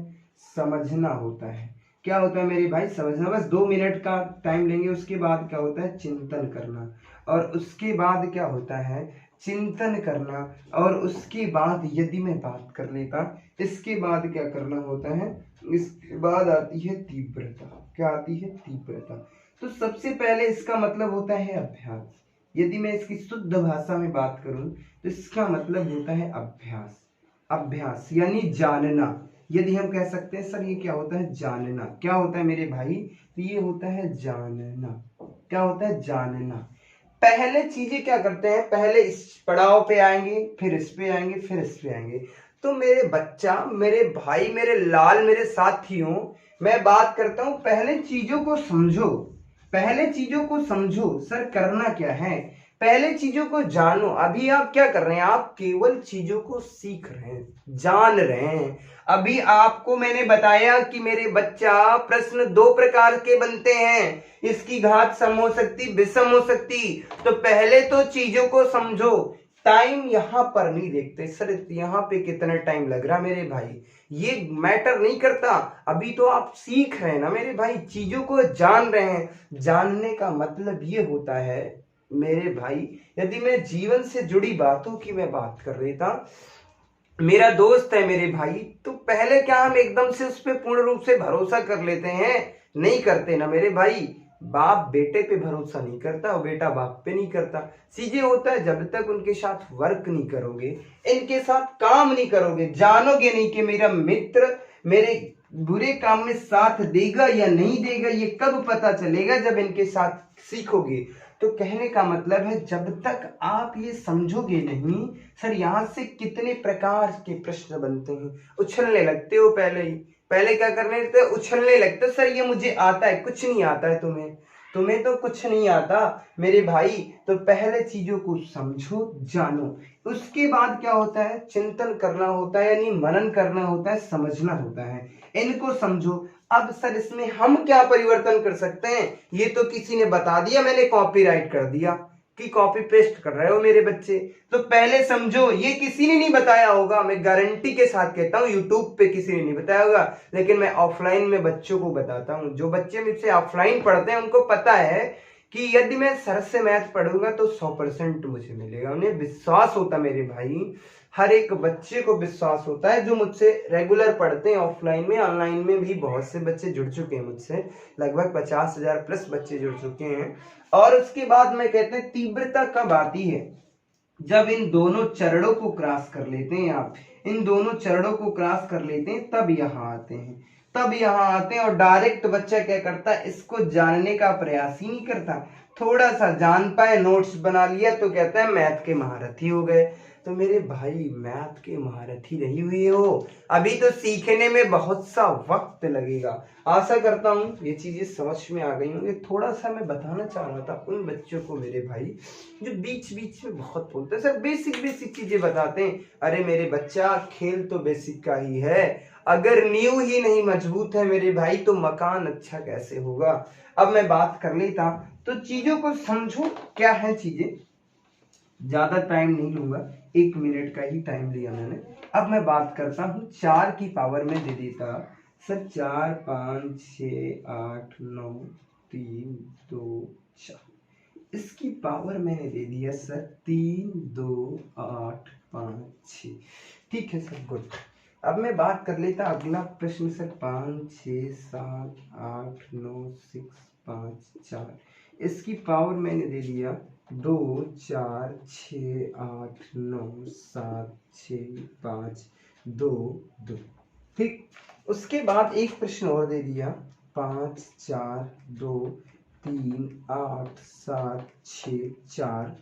समझना होता है। क्या होता है मेरे भाई, समझना। बस 2 मिनट का टाइम लेंगे। उसके बाद क्या होता है, चिंतन करना। और उसके बाद क्या होता है, चिंतन करना। और उसके बाद यदि मैं बात कर लेता, इसके बाद क्या करना होता है, इसके बाद आती है तीव्रता। क्या आती है, तीव्रता। तो सबसे पहले इसका मतलब होता है अभ्यास। यदि मैं इसकी शुद्ध भाषा में बात करूं तो इसका मतलब होता है अभ्यास। अभ्यास यानी जानना। यदि हम कह सकते हैं सर ये क्या होता है, जानना। क्या होता है मेरे भाई, तो ये होता है जानना। क्या होता है, जानना। पहले चीजें क्या करते हैं, पहले इस पड़ाव पे आएंगे, फिर इस पे आएंगे, फिर इस पे आएंगे। तो मेरे बच्चा, मेरे भाई, मेरे लाल, मेरे साथियों, मैं बात करता हूं पहले चीजों को समझो। पहले चीजों को समझो। सर करना क्या है, पहले चीजों को जानो। अभी आप क्या कर रहे हैं, आप केवल चीजों को सीख रहे हैं, जान रहे हैं। अभी आपको मैंने बताया कि मेरे बच्चा, प्रश्न दो प्रकार के बनते हैं, इसकी घात सम हो सकती, विषम हो सकती। तो पहले तो चीजों को समझो। टाइम यहां पर नहीं देखते सर यहाँ पे कितना टाइम लग रहा मेरे भाई, ये मैटर नहीं करता। अभी तो आप सीख रहे हैं ना मेरे भाई, चीजों को जान रहे हैं। जानने का मतलब ये होता है मेरे भाई, यदि मैं जीवन से जुड़ी बातों की मैं बात कर रही था, मेरा दोस्त है मेरे भाई, तो पहले क्या हम एकदम से उस पर पूर्ण रूप से भरोसा कर लेते हैं, नहीं करते ना मेरे भाई। बाप बेटे पे भरोसा नहीं करता और बेटा बाप पे नहीं करता। सीधे होता है, जब तक उनके साथ वर्क नहीं करोगे, इनके साथ काम नहीं करोगे, जानोगे नहीं कि मेरा मित्र मेरे बुरे काम में साथ देगा या नहीं देगा, ये कब पता चलेगा, जब इनके साथ सीखोगे। तो कहने का मतलब है, जब तक आप ये समझोगे नहीं। सर यहाँ से कितने प्रकार के प्रश्न बनते हैं, उछलने लगते हो पहले ही। पहले क्या करने लगते, उछलने लगते, सर ये मुझे आता है। कुछ नहीं आता है तुम्हें, तुम्हें तो कुछ नहीं आता मेरे भाई। तो पहले चीजों को समझो, जानो। उसके बाद क्या होता है, चिंतन करना होता है, यानी मनन करना होता है, समझना होता है। इनको समझो। अब सर इसमें हम क्या परिवर्तन कर सकते हैं, ये तो किसी ने बता दिया, मैंने कॉपीराइट कर दिया कि कॉपी पेस्ट कर रहे हो मेरे बच्चे। तो पहले समझो, ये किसी ने नहीं बताया होगा, मैं गारंटी के साथ कहता हूँ, यूट्यूब पे किसी ने नहीं बताया होगा। लेकिन मैं ऑफलाइन में बच्चों को बताता हूँ, जो बच्चे मुझसे ऑफलाइन पढ़ते हैं उनको पता है कि यदि मैं सर से मैथ पढ़ूंगा तो 100% मुझे मिलेगा। उन्हें विश्वास होता मेरे भाई, हर एक बच्चे को विश्वास होता है जो मुझसे रेगुलर पढ़ते हैं ऑफलाइन में। ऑनलाइन में भी बहुत से बच्चे जुड़ चुके हैं मुझसे, लगभग 50,000 प्लस बच्चे जुड़ चुके हैं। और उसके बाद मैं कहते हैं तीव्रता कब आती है, जब इन दोनों चरणों को क्रॉस कर लेते हैं आप, इन दोनों चरणों को क्रॉस कर लेते हैं, तब यहाँ आते हैं, तब यहाँ आते हैं। और डायरेक्ट बच्चा क्या करता है, इसको जानने का प्रयास ही नहीं करता। थोड़ा सा जान पाए, नोट्स बना लिया तो कहता है मैथ के महारथी हो गए। तो मेरे भाई मैथ के महारथी नहीं हुए हो, अभी तो सीखने में बहुत सा वक्त लगेगा। आशा करता हूँ ये चीजें समझ में आ गई होंगी। थोड़ा सा मैं बताना चाह रहा था उन बच्चों को मेरे भाई जो बीच बीच में बहुत बोलते हैं, सर बेसिक बेसिक चीजें बताते हैं। अरे मेरे बच्चा, खेल तो बेसिक का ही है, अगर नींव ही नहीं मजबूत है मेरे भाई तो मकान अच्छा कैसे होगा। अब मैं बात कर लेता, तो चीजों को समझो क्या है चीजें। ज्यादा टाइम नहीं लूंगा, 1 मिनट का ही टाइम लिया मैंने। अब मैं बात करता हूँ 4 की पावर में दे देता सर, 4 5 6 8 9 3 2 4, इसकी पावर मैंने दे दिया सर 3 2 8 5 6। ठीक है सर, गुड। अब मैं बात कर लेता अगला प्रश्न सर, 5 6 7 8 9 6 5 4, इसकी पावर मैंने दे दिया 2 4 6 8 9 7 6 5 2 2। ठीक, उसके बाद एक प्रश्न और दे दिया, 5 4 2 3 8 7 6 4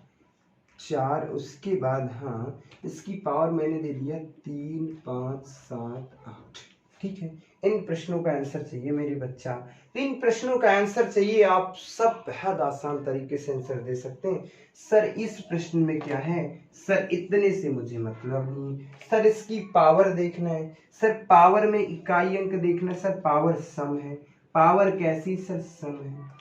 4, उसके बाद हाँ इसकी पावर मैंने दे दिया 3 5 7 8। ठीक है, इन प्रश्नों का आंसर चाहिए मेरे बच्चा। तो इन प्रश्नों का आंसर चाहिए, आप सब बेहद आसान तरीके से आंसर दे सकते हैं। सर इस प्रश्न में क्या है, सर इतने से मुझे मतलब नहीं, सर इसकी पावर देखना है, सर पावर में इकाई अंक देखना है, सर पावर सम है। पावर कैसी, सर सम है।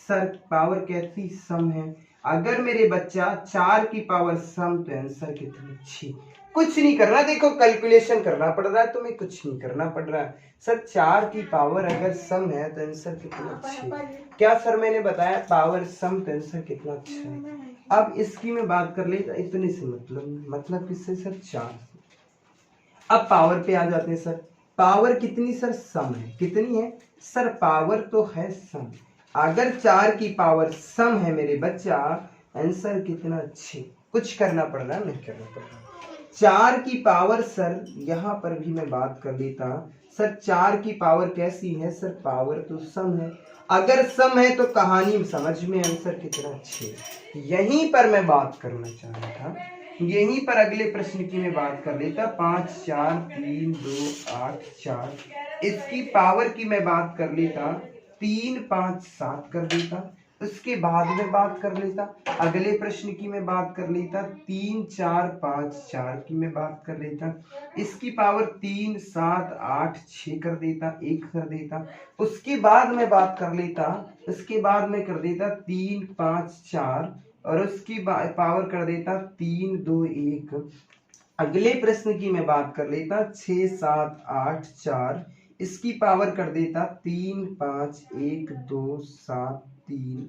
सर पावर कैसी, सम है। अगर मेरे बच्चा 4 की पावर सम तो आंसर कितनी, 6। कुछ नहीं करना, देखो कैलकुलेशन करना पड़ रहा है, तुम्हें कुछ नहीं करना पड़ रहा है। सर 4 की पावर अगर सम है तो आंसर कितना, 6। क्या सर मैंने बताया, पावर सम तो आंसर कितना, 6। अब इसकी मैं बात कर ली तो इतने से मतलब किससे, सर 4 से। अब पावर पे आ जाते हैं सर। पावर कितनी, सर सम है। कितनी है, सर पावर तो है सम। अगर 4 की पावर सम है मेरे बच्चा, आंसर कितना, 6। कुछ करना पड़ रहा है, नहीं करना पड़ रहा। 4 की पावर सर यहाँ पर भी मैं बात कर लेता, सर 4 की पावर कैसी है, सर पावर तो सम है। अगर सम है तो कहानी समझ में, आंसर कितना, 6। यहीं पर मैं बात करना चाह रहा था, यहीं पर अगले प्रश्न की मैं बात कर लेता। 5 4 3 2 8 4, इसकी पावर की मैं बात कर लेता, 3 5 7 कर देता। उसके बाद में बात कर लेता, अगले प्रश्न की मैं बात कर लेता, 3 4 5 4 की मैं बात कर लेता। इसकी पावर 3 7 8 6 कर देता, 1 कर देता। उसके बाद में बात कर लेता, उसके बाद में कर देता 3 5 4, और उसकी पावर कर देता 3 2 1। अगले प्रश्न की मैं बात कर लेता, 6 7 8 4, इसकी पावर कर देता 3 5 1 2 7 3,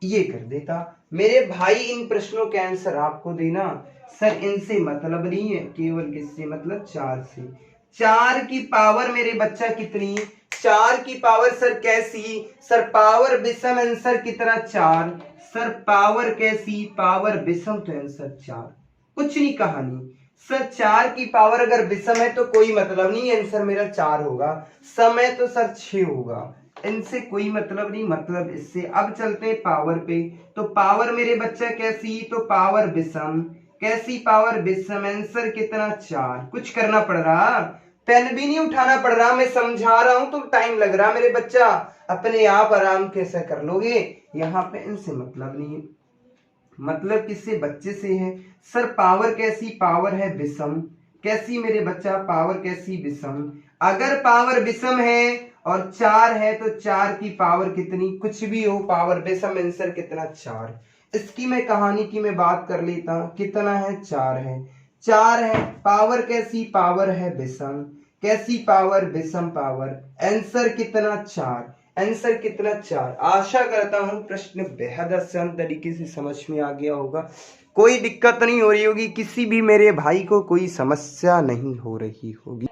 ये कर देता। मेरे भाई इन प्रश्नों के आंसर आपको देना, सर इनसे मतलब नहीं है, केवल किससे मतलब, 4 से। 4 की पावर मेरे बच्चा कितनी, 4 की पावर सर कैसी, सर पावर विषम, आंसर कितना, 4। सर पावर कैसी, पावर विषम तो आंसर 4। कुछ नहीं कहानी, सर 4 की पावर अगर विषम है तो कोई मतलब नहीं, आंसर मेरा 4 होगा। सम है तो सर 6 होगा। इनसे कोई मतलब नहीं, मतलब इससे। अब चलते हैं पावर पे। तो पावर मेरे बच्चा कैसी, तो पावर विषम। कैसी, पावर विषम, आंसर कितना, 4। कुछ करना पड़ रहा, पेन भी नहीं उठाना पड़ रहा, मैं समझा रहा हूं तो टाइम लग रहा मेरे बच्चा, अपने आप आराम कैसे कर लोगे। यहाँ पे इनसे मतलब नहीं है, मतलब किससे, बच्चे से है। सर पावर कैसी, पावर है विषम। कैसी मेरे बच्चा, पावर कैसी, विषम। अगर पावर विषम है और 4 है तो 4 की पावर कितनी, कुछ भी हो, पावर विषम, आंसर कितना, 4। इसकी मैं कहानी की मैं बात कर लेता, कितना है, 4 है। 4 है, पावर कैसी, पावर है विषम। कैसी पावर, विषम पावर, आंसर कितना, 4। आंसर कितना, 4। आशा करता हूं प्रश्न बेहद आसान तरीके से समझ में आ गया होगा, कोई दिक्कत नहीं हो रही होगी, किसी भी मेरे भाई को कोई समस्या नहीं हो रही होगी।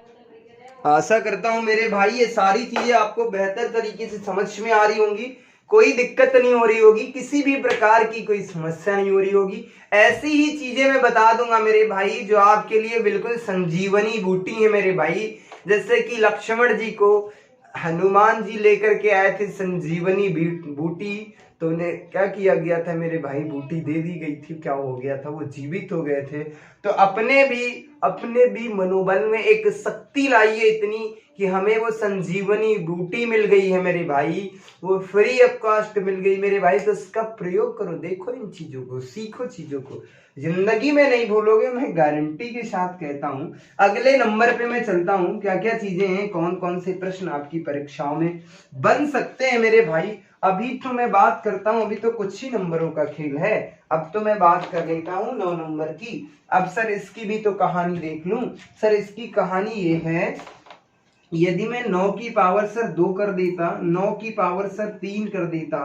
आशा करता हूं मेरे भाई ये सारी चीजें आपको बेहतर तरीके से समझ में आ रही होंगी, कोई दिक्कत नहीं हो रही होगी, किसी भी प्रकार की कोई समस्या नहीं हो रही होगी। ऐसी ही चीजें मैं बता दूंगा मेरे भाई जो आपके लिए बिल्कुल संजीवनी बूटी है मेरे भाई। जैसे कि लक्ष्मण जी को हनुमान जी लेकर के आए थे संजीवनी बूटी, तो उन्हें क्या किया गया था मेरे भाई, बूटी दे दी गई थी, क्या हो गया था, वो जीवित हो गए थे। तो अपने भी मनोबल में एक शक्ति लाई है इतनी कि हमें वो संजीवनी बूटी मिल गई है मेरे भाई, वो फ्री ऑफ कॉस्ट मिल गई मेरे भाई। तो इसका प्रयोग करो, देखो इन चीजों को, सीखो चीजों को, जिंदगी में नहीं भूलोगे, मैं गारंटी के साथ कहता हूं। अगले नंबर पे मैं चलता हूं, क्या क्या चीजें हैं, कौन कौन से प्रश्न आपकी परीक्षाओं में बन सकते हैं मेरे भाई। अभी तो मैं बात करता हूं, अभी तो कुछ ही नंबरों का खेल है, अब तो मैं बात कर लेता हूं 9 नंबर की। अब सर इसकी भी तो कहानी देख लूं। सर इसकी कहानी ये है, यदि मैं 9 की पावर सर 2 कर देता, 9 की पावर सर 3 कर देता,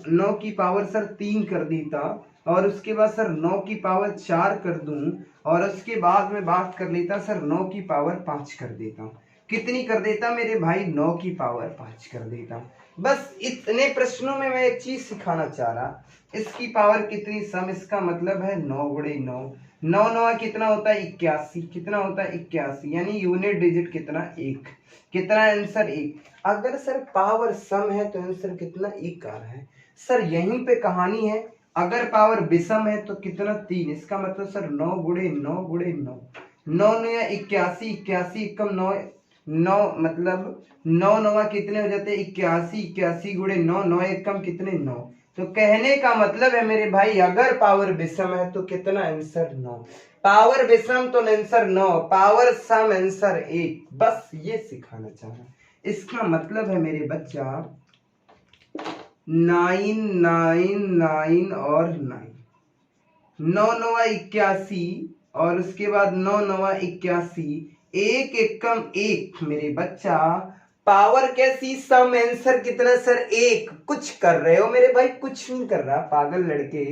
9 की पावर सर 3 कर देता, और उसके बाद सर 9 की पावर 4 कर दूं, और उसके बाद में बात कर लेता सर 9 की पावर 5 कर देता। कितनी कर देता मेरे भाई, 9 की पावर 5 कर देता। बस इतने प्रश्नों में मैं एक चीज सिखाना चाह रहा, इसकी पावर कितनी सम, इसका मतलब है 9 गुणे 9, 9 9 कितना होता है, 81। कितना होता है, 81, यानी यूनिट डिजिट कितना, 1। कितना आंसर, 1। अगर सर पावर सम है तो आंसर कितना, 1 आ रहा है। सर यहीं पे कहानी है, अगर पावर विषम है तो कितना, 3। इसका मतलब सर 9 गुणे 9 गुणे 9, 9 9 81, 81 एकम 9, 9 मतलब 9 9 कितने हो जाते हैं 81, 81 गुणे 9, 9 एक कम कितने 9। तो कहने का मतलब है मेरे भाई अगर पावर विषम है तो कितना आंसर 9, पावर विषम तो आंसर 9, पावर सम आंसर 1। बस ये सिखाना चाह रहा, इसका मतलब है मेरे बच्चा 9 9 9 और 9, 9 9 81 और उसके बाद 9 9 81, एक एकम एक मेरे बच्चा, पावर कैसी सम आंसर कितना सर 1। कुछ कर रहे हो मेरे भाई, कुछ नहीं कर रहा पागल लड़के,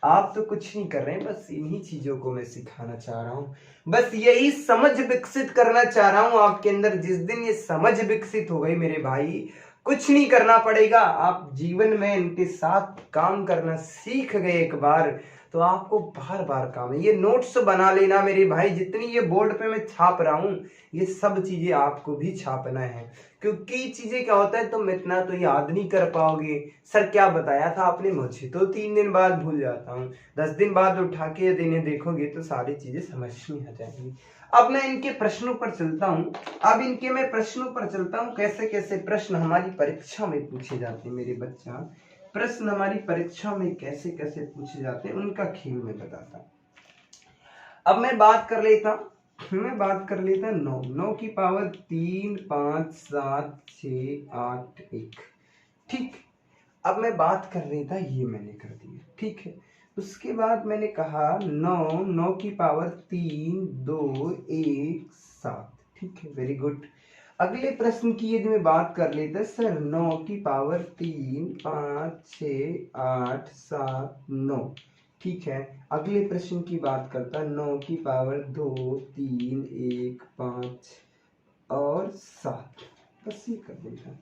आप तो कुछ नहीं कर रहे हैं, बस इन्हीं चीजों को मैं सिखाना चाह रहा हूँ, बस यही समझ विकसित करना चाह रहा हूँ आपके अंदर। जिस दिन ये समझ विकसित हो गई मेरे भाई, कुछ नहीं करना पड़ेगा, आप जीवन में इनके साथ काम करना सीख गए एक बार तो आपको बार बार काम है। ये नोट्स बना लेना मेरे भाई, जितनी ये बोर्ड पे मैं छाप रहा हूँ ये सब चीजें आपको भी छापना है, क्योंकि चीजें क्या होता है तुम इतना तो याद नहीं कर पाओगे। सर क्या बताया था आपने मुझे तो 3 दिन बाद भूल जाता हूँ, 10 दिन बाद उठा के देने देखोगे तो सारी चीजें समझ में आ जाएंगी। अब मैं इनके प्रश्नों पर चलता हूँ, अब इनके मैं प्रश्नों पर चलता हूँ, कैसे कैसे प्रश्न हमारी परीक्षा में पूछे जाते हैं मेरे बच्चा, प्रश्न हमारी परीक्षा में कैसे कैसे पूछे जाते हैं उनका खेल में बताता हूँ। अब मैं बात कर लेता 9, 9 की पावर 3 5 7 6 8 1, ठीक। अब मैं बात कर लेता, ये मैंने कर दिया, ठीक है। उसके बाद मैंने कहा 9 9 की पावर 3 2 1 7, ठीक है, वेरी गुड। अगले प्रश्न की यदि मैं बात कर लेता सर 9 की पावर 3 5 6 8 7 9, ठीक है। अगले प्रश्न की बात करता 9 की पावर 2 3 1 5 और 7, बस ये कर देता।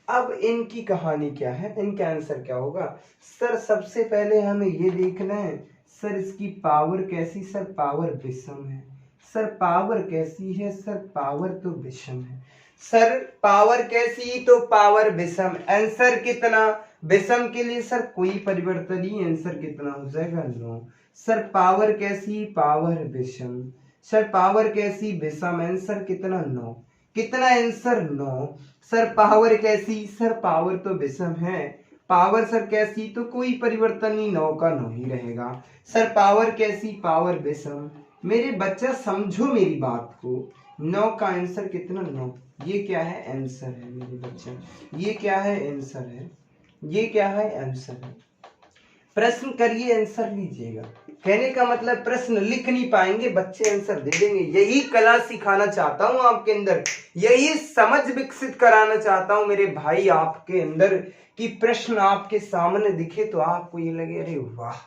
अब इनकी कहानी क्या है, इनका आंसर क्या होगा सर, सबसे पहले हमें ये देखना है सर इसकी पावर कैसी, सर पावर विषम है, सर पावर कैसी है, सर पावर तो विषम है, सर पावर कैसी तो पावर विषम, आंसर कितना, विषम के लिए सर कोई परिवर्तन नहीं, आंसर कितना हो जाएगा 9। सर पावर कैसी, पावर विषम, सर पावर कैसी विषम, आंसर कितना 9, कितना आंसर 9। सर पावर कैसी, सर पावर तो विषम है, पावर सर कैसी तो कोई परिवर्तन नहीं, 9 का 9 ही रहेगा। सर पावर कैसी, पावर विषम, मेरे बच्चा समझो मेरी बात को, 9 का आंसर कितना 9, ये क्या है आंसर है मेरे बच्चा, ये क्या है आंसर है, ये क्या है आंसर है। प्रश्न करिए आंसर लीजिएगा, कहने का मतलब प्रश्न लिख नहीं पाएंगे बच्चे आंसर दे देंगे, यही कला सिखाना चाहता हूं आपके अंदर, यही समझ विकसित कराना चाहता हूं मेरे भाई आपके अंदर, कि प्रश्न आपके सामने दिखे तो आपको ये लगे अरे वाह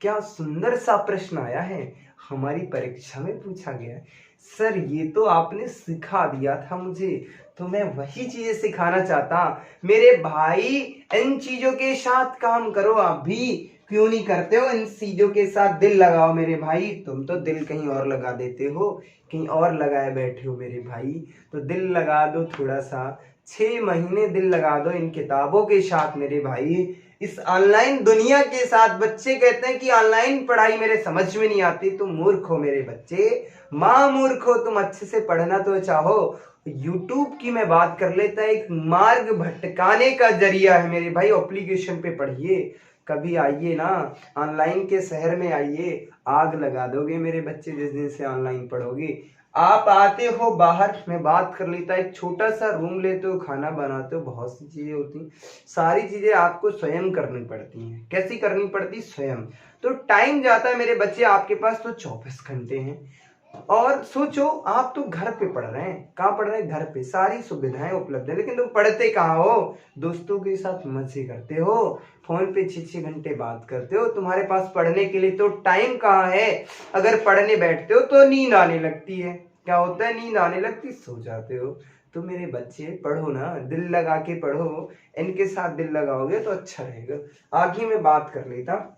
क्या सुंदर सा प्रश्न आया है, हमारी परीक्षा में पूछा गया है। सर ये तो आपने सिखा दिया था मुझे, तो मैं वही चीजें सिखाना चाहता मेरे भाई, इन चीजों के साथ काम करो, आप भी क्यों नहीं करते हो, इन चीजों के साथ दिल लगाओ मेरे भाई, तुम तो दिल कहीं और लगा देते हो, कहीं और लगाए बैठे हो मेरे भाई, तो दिल लगा दो थोड़ा सा, 6 महीने दिल लगा दो इन किताबों के साथ मेरे भाई, इस ऑनलाइन दुनिया के साथ। बच्चे कहते हैं कि ऑनलाइन पढ़ाई मेरे समझ में नहीं आती, तुम मूर्ख हो मेरे बच्चे, माँ मूर्ख हो, तुम अच्छे से पढ़ना तो चाहो। यूट्यूब की मैं बात कर लेता, एक मार्ग भटकाने का जरिया है मेरे भाई, एप्लीकेशन पे पढ़िए, कभी आइए ना ऑनलाइन के शहर में आइए, आग लगा दोगे मेरे बच्चे जिस दिन से ऑनलाइन पढ़ोगे। आप आते हो बाहर, मैं बात कर लेता, एक छोटा सा रूम लेते हो, खाना बनाते हो, बहुत सी चीजें होती, सारी चीजें आपको स्वयं करनी पड़ती हैं, कैसी करनी पड़ती स्वयं, तो टाइम जाता है मेरे बच्चे आपके पास तो 24 घंटे हैं। और सोचो आप तो घर पे पढ़ रहे हैं, कहाँ पढ़ रहे हैं, घर पे, सारी सुविधाएं उपलब्ध है, लेकिन तुम पढ़ते कहाँ हो, दोस्तों के साथ मजे करते हो, फोन पे 6-6 घंटे बात करते हो, तुम्हारे पास पढ़ने के लिए तो टाइम कहाँ है। अगर पढ़ने बैठते हो तो नींद आने लगती है, क्या होता है, नींद आने लगती, सो जाते हो। तो मेरे बच्चे पढ़ो ना, दिल लगा के पढ़ो, इनके साथ दिल लगाओगे तो अच्छा रहेगा। आगे मैं बात कर लेता,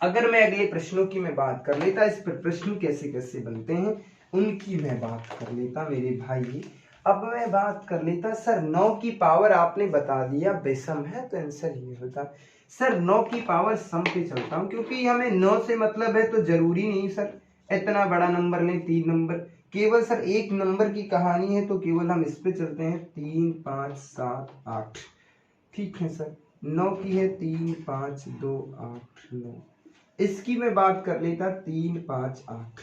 अगर मैं अगले प्रश्नों की मैं बात कर लेता, इस पर प्रश्न कैसे कैसे बनते हैं उनकी मैं बात कर लेता मेरे भाई। अब मैं बात कर लेता सर 9 की पावर आपने बता दिया विषम है, तो आंसर ये होता सर 9 की पावर सम पे चलता हूँ, क्योंकि हमें 9 से मतलब है, तो जरूरी नहीं सर इतना बड़ा नंबर लें 3 नंबर, केवल सर एक नंबर की कहानी है तो केवल हम इस पे चलते हैं, 3 5 7 8। ठीक है सर, 9 की है, 3 5 2 8 9। इसकी मैं बात कर लेता 3 5 8,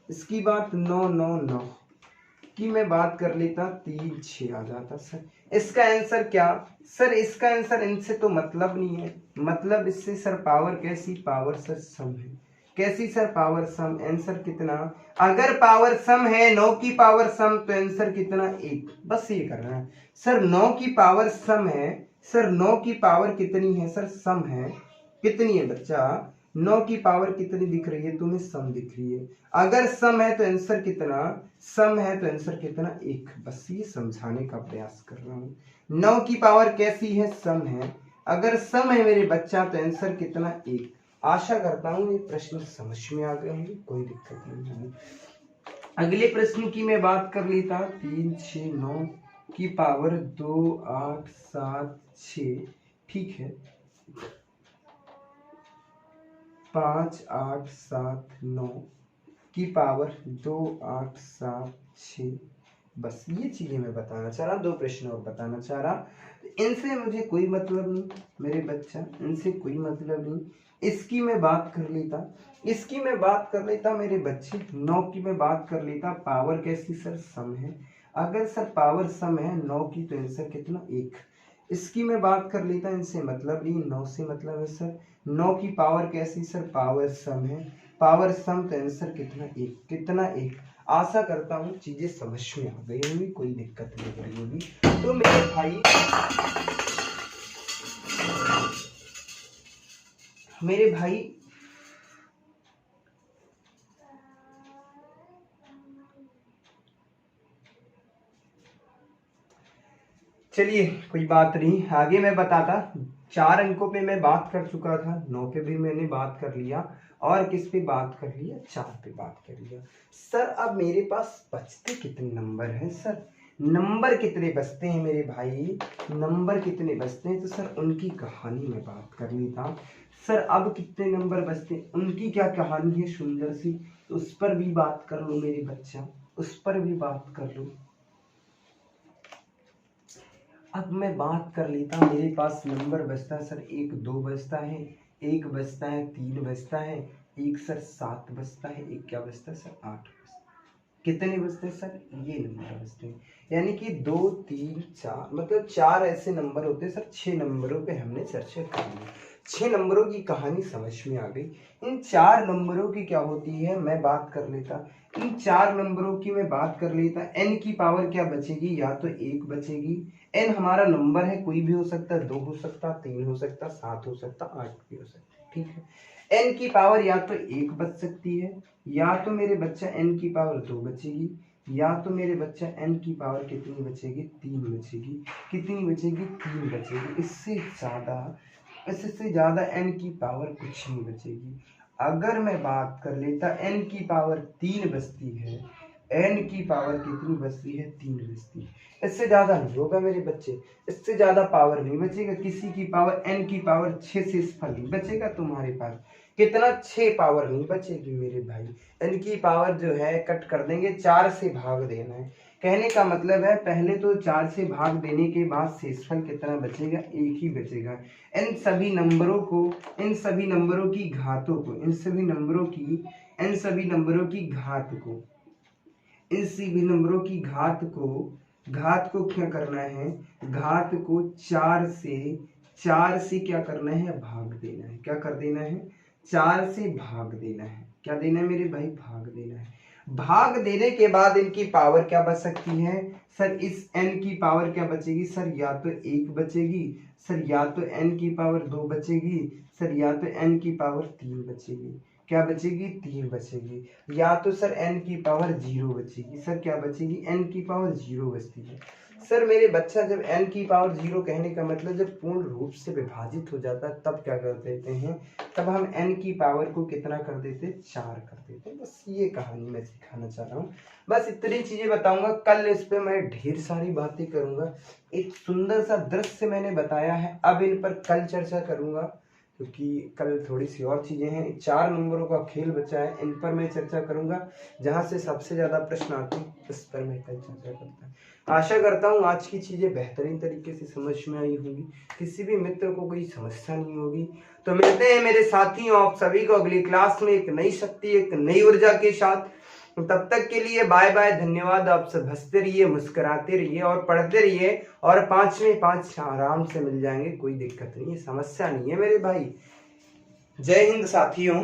इसकी बात 9 9 9 की मैं बात कर लेता 3 6 आ जाता सर। इसका आंसर क्या सर, इसका आंसर इनसे तो मतलब नहीं है, मतलब इससे सर पावर कैसी, पावर सर सम है। कैसी सर, पावर सम। आंसर कितना, अगर पावर सम है 9 की पावर सम तो आंसर कितना, 1। बस ये करना है सर, 9 की पावर सम है सर, 9 की पावर कितनी है सर, सम है। कितनी है बच्चा, 9 की पावर कितनी दिख रही है तुम्हें, सम दिख रही है। अगर सम है तो आंसर कितना, सम है तो आंसर कितना, 1। बस ये समझाने का प्रयास कर रहा हूँ। 9 की पावर कैसी है, सम है। अगर सम है मेरे बच्चा तो आंसर कितना, 1। आशा करता हूँ ये प्रश्न समझ में आ गए होंगे, कोई दिक्कत नहीं है। अगले प्रश्न की मैं बात कर लेता, 3 6 9 की पावर 2 8 7 6। ठीक है, 5 8 7 9 की पावर 2 8 7 6। बस ये चीजें मैं बताना चाह रहा, 2 प्रश्न और बताना चाह रहा। इनसे मुझे कोई मतलब नहीं मेरे बच्चा, इनसे कोई मतलब नहीं। इसकी मैं बात कर लेता, इसकी मैं बात कर लेता मेरे बच्चे, 9 की मैं बात कर लेता, पावर कैसी सर, सम है। अगर सर पावर सम है 9 की तो आंसर कितना, 1। इसकी मैं बात कर लेता, इनसे मतलब नहीं, 9 से मतलब है सर। 9 की पावर कैसी सर, पावर सम है। पावर सम तो आंसर कितना, 1। कितना, 1। आशा करता हूँ चीजें समझ में आ गई होंगी, कोई दिक्कत नहीं हो रही होगी। तो मेरे भाई, मेरे भाई चलिए कोई बात नहीं, आगे मैं बताता। 4 अंकों पे मैं बात कर चुका था, 9 पे भी मैंने बात कर लिया, और किस पे बात कर लिया, 4 पे बात कर लिया। सर अब मेरे पास बचते कितने नंबर हैं सर, नंबर कितने बचते हैं मेरे भाई, नंबर कितने बचते हैं, तो सर उनकी कहानी में बात कर लेता। सर अब कितने नंबर बचते हैं, उनकी क्या कहानी है सुंदर सी, तो उस पर भी बात कर लो मेरे बच्चा, उस पर भी बात कर लो। अब मैं बात कर लेता, मेरे पास नंबर बचता है सर, 1 2 बचता है, 1 बचता है, 3 बचता है, 1 सर 7 बचता है, 1 क्या बचता है सर, 8 बचता है। कितने बचते हैं सर, ये नंबर बचते हैं। यानी कि 2 3 4 मतलब 4 ऐसे नंबर होते हैं सर। 6 नंबरों पे हमने चर्चा कर ली, 6 नंबरों की कहानी समझ में आ गई। इन 4 नंबरों की क्या होती है मैं बात कर लेता, इन 4 नंबरों की मैं बात कर लेता। n की पावर क्या बचेगी, या तो 1 बचेगी। n हमारा नंबर है, कोई भी हो सकता है, 2 हो सकता, 3 हो सकता, 7 हो सकता, 8 भी हो सकता। ठीक है, n की पावर या तो 1 बच सकती है, या तो मेरे बच्चा n की पावर 2 बचेगी, या तो मेरे बच्चा n की पावर कितनी बचेगी, 3 बचेगी। कितनी बचेगी, 3 बचेगी। इससे ज्यादा n की पावर कुछ नहीं बचेगी। अगर मैं बात कर लेता n की पावर 3 बचती है, n की पावर कितनी बचती है, 3 बचती है। इससे ज्यादा नहीं होगा मेरे बच्चे, इससे ज्यादा पावर नहीं बचेगा। किसी की पावर n की पावर 6 से इसफल नहीं बचेगा तुम्हारे पास। कितना, 6 पावर नहीं बचेगी मेरे भाई। n की पावर जो है कट कर देंगे, 4 से भाग देना है। कहने का मतलब है पहले तो 4 से भाग देने के बाद शेषफल कितना बचेगा, 1 ही बचेगा। इन सभी नंबरों को, इन सभी नंबरों की घातों को, इन सभी नंबरों की, इन सभी नंबरों की घात को, इन सभी नंबरों की घात को, घात को क्या करना है, घात को 4 से क्या करना है, भाग देना है। क्या कर देना है, 4 से भाग देना है। क्या देना है मेरे भाई, भाग देना है। भाग देने के बाद इनकी पावर क्या बच सकती है सर, इस n की पावर क्या बचेगी सर, या तो 1 बचेगी सर, या तो n की पावर 2 बचेगी सर, या तो n की पावर 3 बचेगी। क्या बचेगी, 3 बचेगी। या तो सर n की पावर 0 बचेगी सर, क्या बचेगी, n की पावर 0 बचती है। सर मेरे बच्चा जब n की पावर 0, कहने का मतलब जब पूर्ण रूप से विभाजित हो जाता है तब क्या कर देते हैं, तब हम n की पावर को कितना कर देते, 4 कर देते। बस ये कहानी मैं सिखाना चाह रहा हूँ, बस इतनी चीजें बताऊंगा। कल इस पे मैं ढेर सारी बातें करूंगा। एक सुंदर सा दृश्य मैंने बताया है, अब इन पर कल चर्चा करूंगा। क्योंकि कल थोड़ी सी और चीज़ें हैं। 4 नंबरों का खेल बचा है, इन पर मैं चर्चा करूंगा। जहां से सबसे ज़्यादा प्रश्न आते हैं उस पर मैं कल चर्चा करता हूँ। आशा करता हूँ आज की चीज़ें बेहतरीन तरीके से समझ में आई होंगी, किसी भी मित्र को कोई समस्या नहीं होगी। तो मिलते हैं मेरे साथियों आप सभी को अगली क्लास में एक नई शक्ति, एक नई ऊर्जा के साथ। तब तक के लिए बाय बाय, धन्यवाद। आप सब हंसते रहिए, मुस्कुराते रहिए और पढ़ते रहिए, और 5 में 5 आराम से मिल जाएंगे, कोई दिक्कत नहीं है, समस्या नहीं है मेरे भाई। जय हिंद साथियों।